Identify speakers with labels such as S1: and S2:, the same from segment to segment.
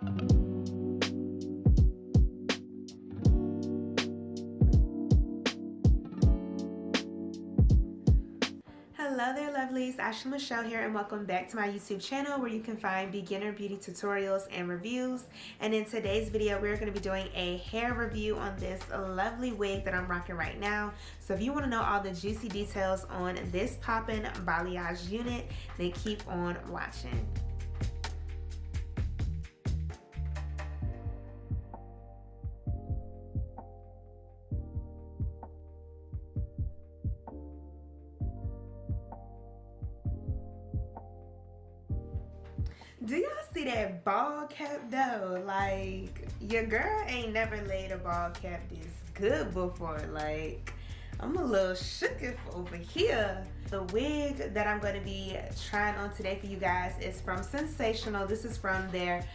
S1: Hello there lovelies, Ashley Michelle here, and welcome back to my YouTube channel where you can find beginner beauty tutorials and reviews. And in today's video we're going to be doing a hair review on this lovely wig that I'm rocking right now. So if you want to know all the juicy details on this poppin' balayage unit, then keep on watching. Do y'all see that ball cap though? Like, your girl ain't never laid a ball cap this good before. Like, I'm a little shook over here. The wig that I'm going to be trying on today for you guys is from Sensationnel. This is from their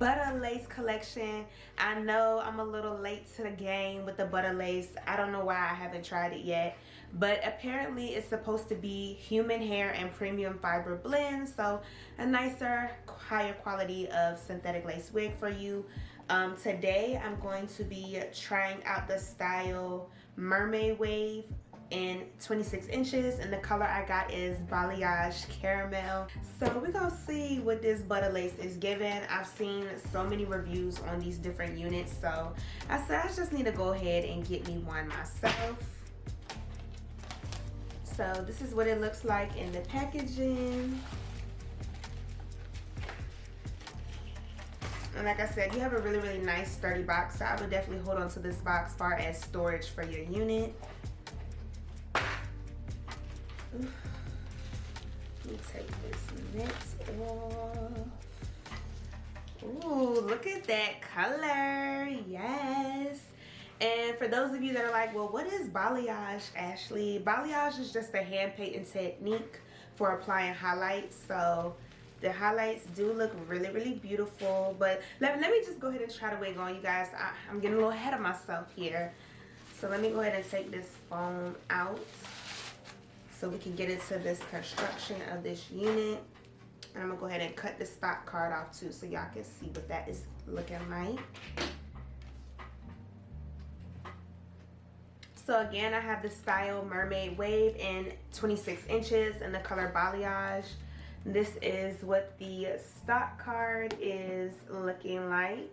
S1: Butta Lace collection. I know I'm a little late to the game with the Butta Lace. I don't know why I haven't tried it yet. But apparently it's supposed to be human hair and premium fiber blend. So a nicer, higher quality of synthetic lace wig for you. Today I'm going to be trying out the style Mermaid wave in 26 inches, and the color I got is balayage caramel. So we're gonna see what this Butta Lace is giving. I've seen so many reviews on these different units, so I said I just need to go ahead and get me one myself. So this is what it looks like in the packaging. And like I said, you have a really nice sturdy box, so I would definitely hold on to this box as far as storage for your unit. Let me take this net off. Ooh, look at that color. Yes. And for those of you that are like, well, what is balayage, Ashley? Balayage is just a hand painting technique for applying highlights. So the highlights do look really beautiful. But let me just go ahead and try the wig on, you guys. I'm getting a little ahead of myself here. So let me go ahead and take this foam out so we can get into this construction of this unit. And I'm gonna go ahead and cut the stock card off too so y'all can see what that is looking like. So again, I have the style Mermaid wave in 26 inches in the color balayage. This is what the stock card is looking like.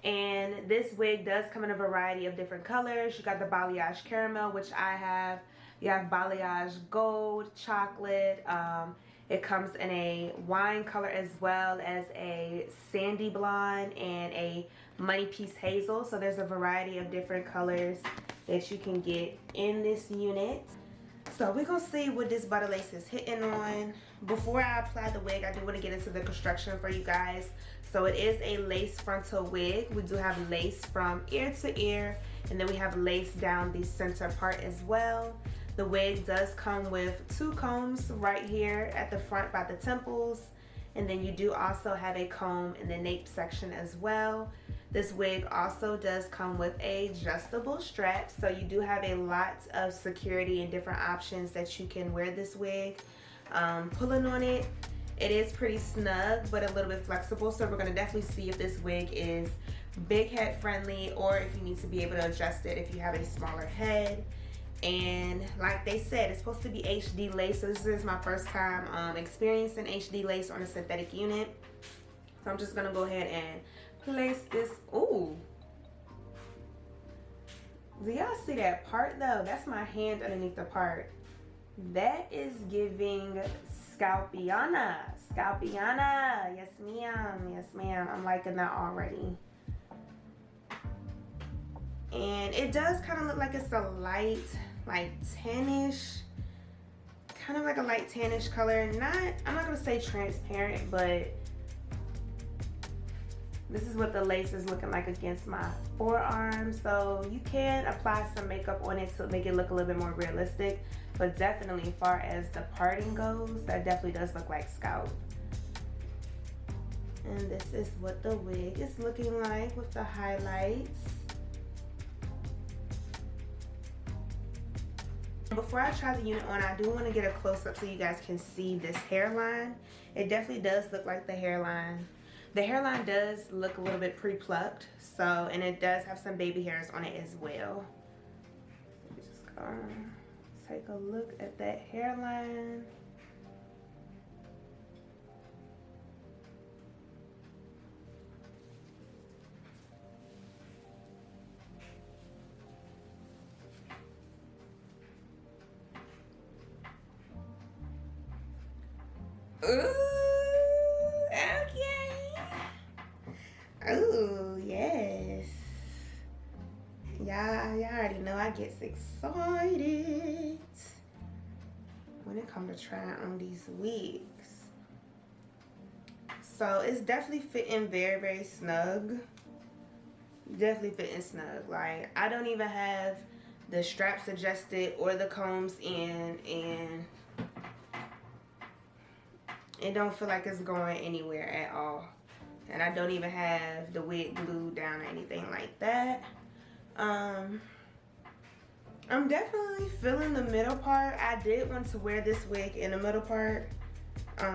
S1: And this wig does come in a variety of different colors. You got the balayage caramel, which I have. You have balayage gold, chocolate. It comes in a wine color as well as a sandy blonde and a money piece hazel. So there's a variety of different colors that you can get in this unit. So we're gonna see what this Butta Lace is hitting on. Before I apply the wig, I do want to get into the construction for you guys. So it is a lace frontal wig. We do have lace from ear to ear, and then we have lace down the center part as well. The wig does come with 2 combs right here at the front by the temples, and then you do also have a comb in the nape section as well. This wig also does come with a adjustable strap, so you do have a lot of security and different options that you can wear this wig. Pulling on it, it is pretty snug but a little bit flexible, so we're going to definitely see if this wig is big head friendly or if you need to be able to adjust it if you have a smaller head. And like they said, it's supposed to be HD lace, so this is my first time experiencing HD lace on a synthetic unit. So I'm just gonna go ahead and place this. Ooh, do y'all see that part though? That's my hand underneath the part. That is giving scalpiana. Scalpiana. Yes ma'am, yes ma'am. I'm liking that already. And it does kind of look like it's a light, like tannish, kind of like a light tannish color. I'm not gonna say transparent, but this is what the lace is looking like against my forearm. So you can apply some makeup on it to make it look a little bit more realistic, but definitely as far as the parting goes, that definitely does look like scalp. And this is what the wig is looking like with the highlights. Before I try the unit on, I do want to get a close-up so you guys can see this hairline. It definitely does look like the hairline The hairline does look a little bit pre-plucked, so, and it does have some baby hairs on it as well. Just gonna take a look at that hairline. Ooh, okay. Ooh, yes. Y'all already know I get excited when it comes to trying on these wigs. So it's definitely fitting very, very snug. Definitely fitting snug. Like, I don't even have the straps adjusted or the combs in, and it don't feel like it's going anywhere at all. And I don't even have the wig glued down or anything like that. I'm definitely feeling the middle part. I did want to wear this wig in the middle part. But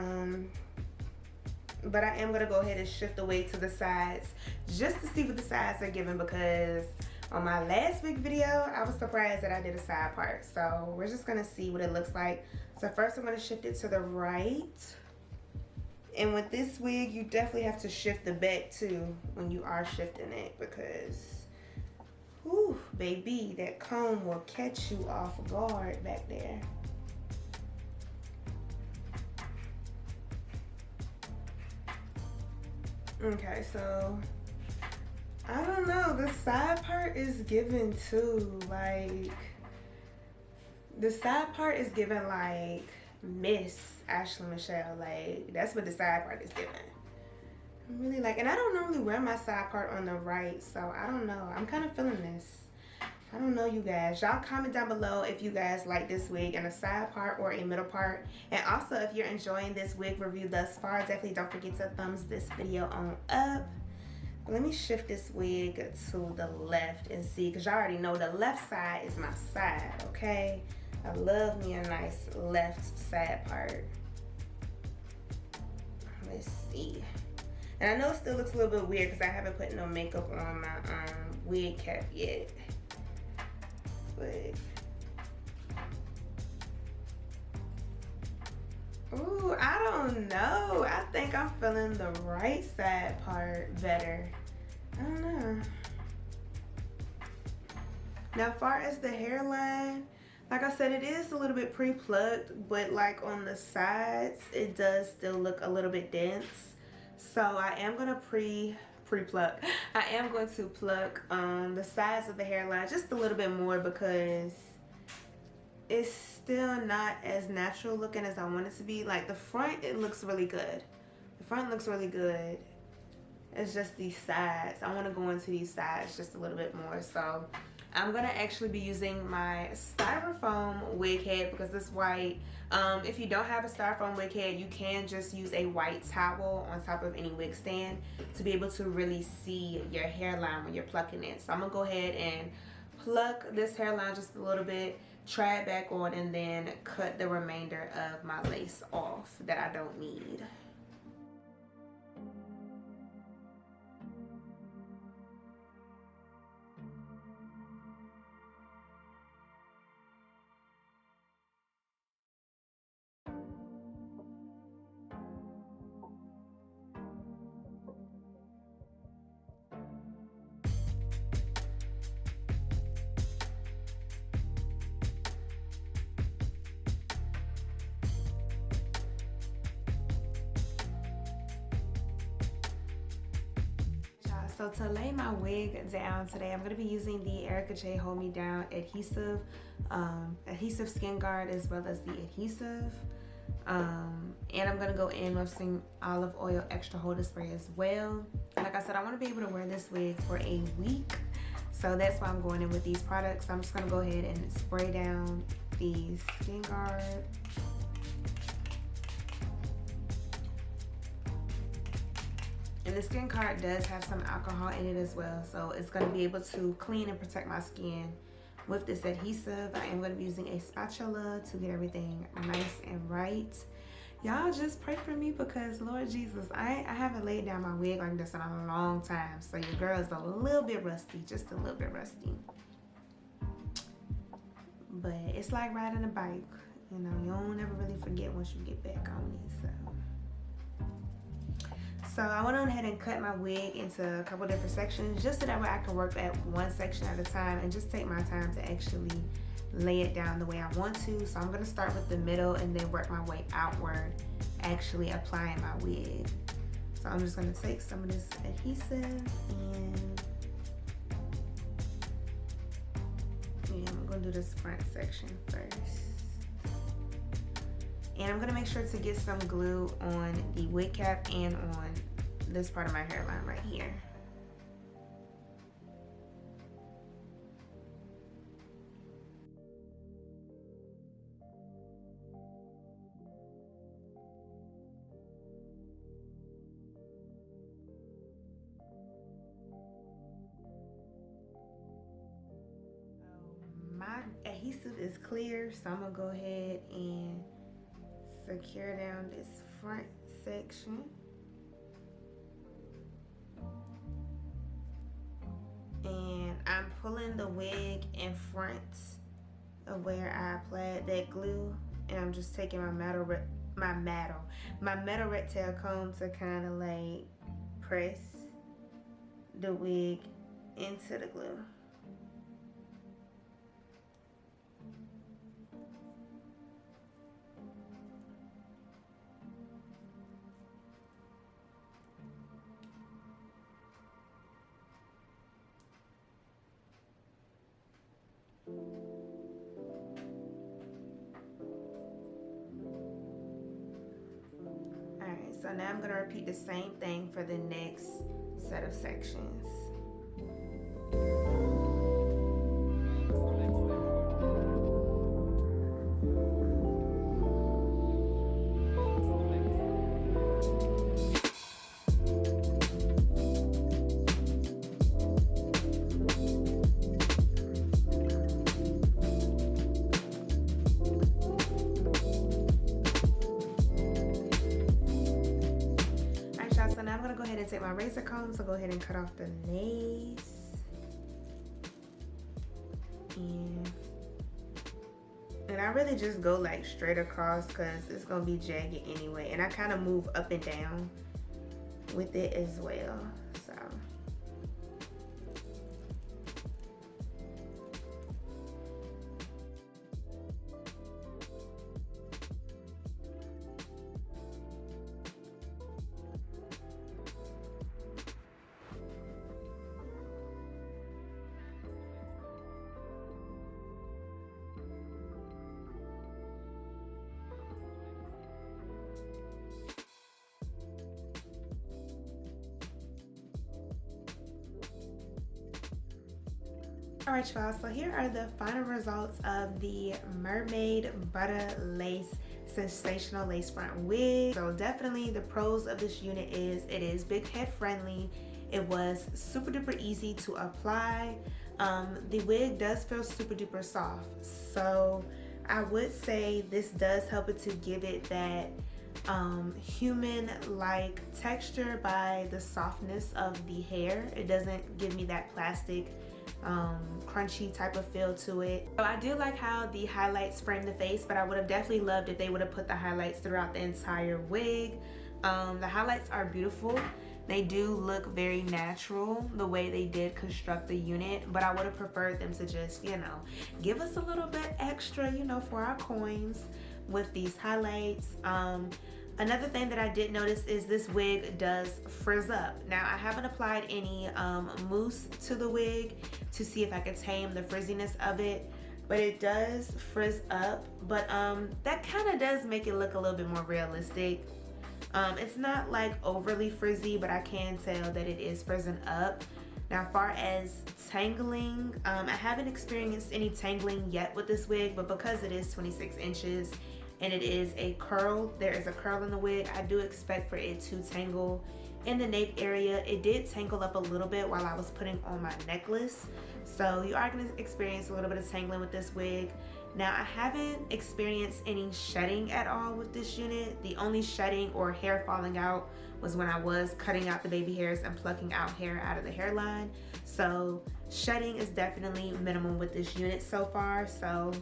S1: I am going to go ahead and shift the wig to the sides just to see what the sides are giving, because on my last wig video, I was surprised that I did a side part. So we're just going to see what it looks like. So first I'm going to shift it to the right. And with this wig, you definitely have to shift the back too when you are shifting it, because, whew, baby, that comb will catch you off guard back there. Okay, so I don't know. The side part is giving too. Like, the side part is giving like Miss Ashley Michelle. Like, that's what the side part is giving. I'm really like, and I don't normally wear my side part on the right, so I don't know. I'm kind of feeling this. I don't know, you guys. Y'all comment down below if you guys like this wig in a side part or a middle part. And also, if you're enjoying this wig review thus far, definitely don't forget to thumbs this video on up. Let me shift this wig to the left and see, because y'all already know the left side is my side, okay? I love me a nice left side part. Let's see. And I know it still looks a little bit weird because I haven't put no makeup on my wig cap yet. But, ooh, I don't know. I think I'm feeling the right side part better. I don't know. Now, as far as the hairline, like I said, it is a little bit pre-plucked, but like on the sides, it does still look a little bit dense. So I am gonna pre-pluck. I am going to pluck the sides of the hairline just a little bit more, because it's still not as natural looking as I want it to be. Like the front, it looks really good. The front looks really good. It's just these sides. I want to go into these sides just a little bit more. So I'm gonna actually be using my styrofoam wig head, because this white, if you don't have a styrofoam wig head, you can just use a white towel on top of any wig stand to be able to really see your hairline when you're plucking it. So I'm gonna go ahead and pluck this hairline just a little bit, try it back on, and then cut the remainder of my lace off that I don't need. So to lay my wig down today, I'm going to be using the Erica J Hold Me Down adhesive skin guard, as well as the adhesive. And I'm going to go in with some olive oil extra holder spray as well. Like I said, I want to be able to wear this wig for a week. So that's why I'm going in with these products. I'm just going to go ahead and spray down the skin guard. And the skin guard does have some alcohol in it as well, so it's going to be able to clean and protect my skin with this adhesive. I am going to be using a spatula to get everything nice and right. Y'all just pray for me because Lord Jesus, I haven't laid down my wig like this in a long time. So your girl is a little bit rusty, just a little bit rusty. But it's like riding a bike. You know, you don't ever really forget once you get back on it. So I went on ahead and cut my wig into a couple different sections just so that way I can work at one section at a time and just take my time to actually lay it down the way I want to. So I'm going to start with the middle and then work my way outward, actually applying my wig. So I'm just going to take some of this adhesive and I'm going to do this front section first. And I'm going to make sure to get some glue on the wig cap and on this part of my hairline right here. My adhesive is clear, so I'm going to go ahead and secure down this front section. And I'm pulling the wig in front of where I applied that glue, and I'm just taking my metal red tail comb to kind of like press the wig into the glue. Alright, so now I'm going to repeat the same thing for the next set of sections. Take my razor comb, so go ahead and cut off the lace. And I really just go like straight across because it's gonna be jagged anyway, and I kind of move up and down with it as well. So alright y'all, so here are the final results of the Mermaid Butta Lace Sensational Lace Front Wig. So definitely the pros of this unit is it is big head friendly. It was super duper easy to apply. The wig does feel super duper soft. So I would say this does help it to give it that human-like texture by the softness of the hair. It doesn't give me that plastic crunchy type of feel to it. So I do like how the highlights frame the face, but I would have definitely loved if they would have put the highlights throughout the entire wig. The highlights are beautiful. They do look very natural the way they did construct the unit, but I would have preferred them to just, you know, give us a little bit extra, you know, for our coins with these highlights. Another thing that I did notice is this wig does frizz up. Now I haven't applied any mousse to the wig to see if I could tame the frizziness of it, but it does frizz up. But that kind of does make it look a little bit more realistic. It's not like overly frizzy, but I can tell that it is frizzing up. Now, as far as tangling, I haven't experienced any tangling yet with this wig, but because it is 26 inches and it is a curl, there is a curl in the wig, I do expect for it to tangle in the nape area. It did tangle up a little bit while I was putting on my necklace, so you are going to experience a little bit of tangling with this wig. Now, I haven't experienced any shedding at all with this unit. The only shedding or hair falling out was when I was cutting out the baby hairs and plucking out hair out of the hairline. So shedding is definitely minimum with this unit so far. So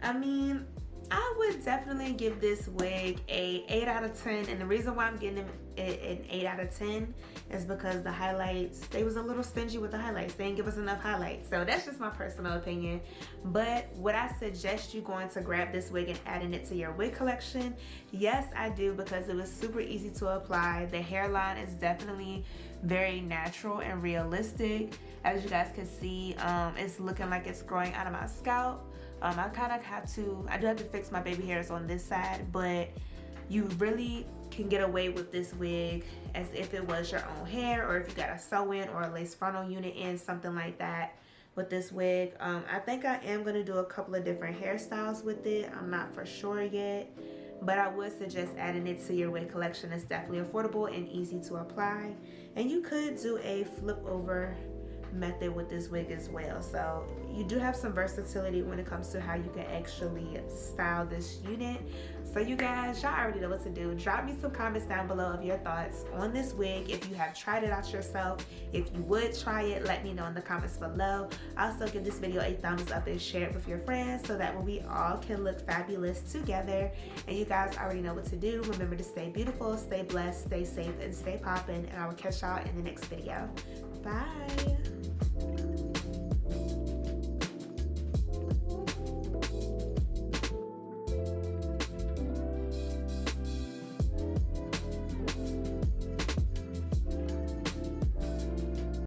S1: I mean, I would definitely give this wig a 8 out of 10, and the reason why I'm getting it an 8 out of 10 is because the highlights, they was a little stingy with the highlights. They didn't give us enough highlights. So that's just my personal opinion. But would I suggest you going to grab this wig and adding it to your wig collection? Yes, I do, because it was super easy to apply. The hairline is definitely very natural and realistic. As you guys can see, it's looking like it's growing out of my scalp. I do have to fix my baby hairs on this side, but you really can get away with this wig as if it was your own hair, or if you got a sew-in or a lace frontal unit in, something like that with this wig. I think I am going to do a couple of different hairstyles with it. I'm not for sure yet, but I would suggest adding it to your wig collection. It's definitely affordable and easy to apply, and you could do a flip over method with this wig as well. So you do have some versatility when it comes to how you can actually style this unit. So you guys, y'all already know what to do. Drop me some comments down below of your thoughts on this wig. If you have tried it out yourself, if you would try it, let me know in the comments below. Also, give this video a thumbs up and share it with your friends so that way we all can look fabulous together. And you guys already know what to do. Remember to stay beautiful, stay blessed, stay safe, and stay poppin'. And I will catch y'all in the next video. Bye.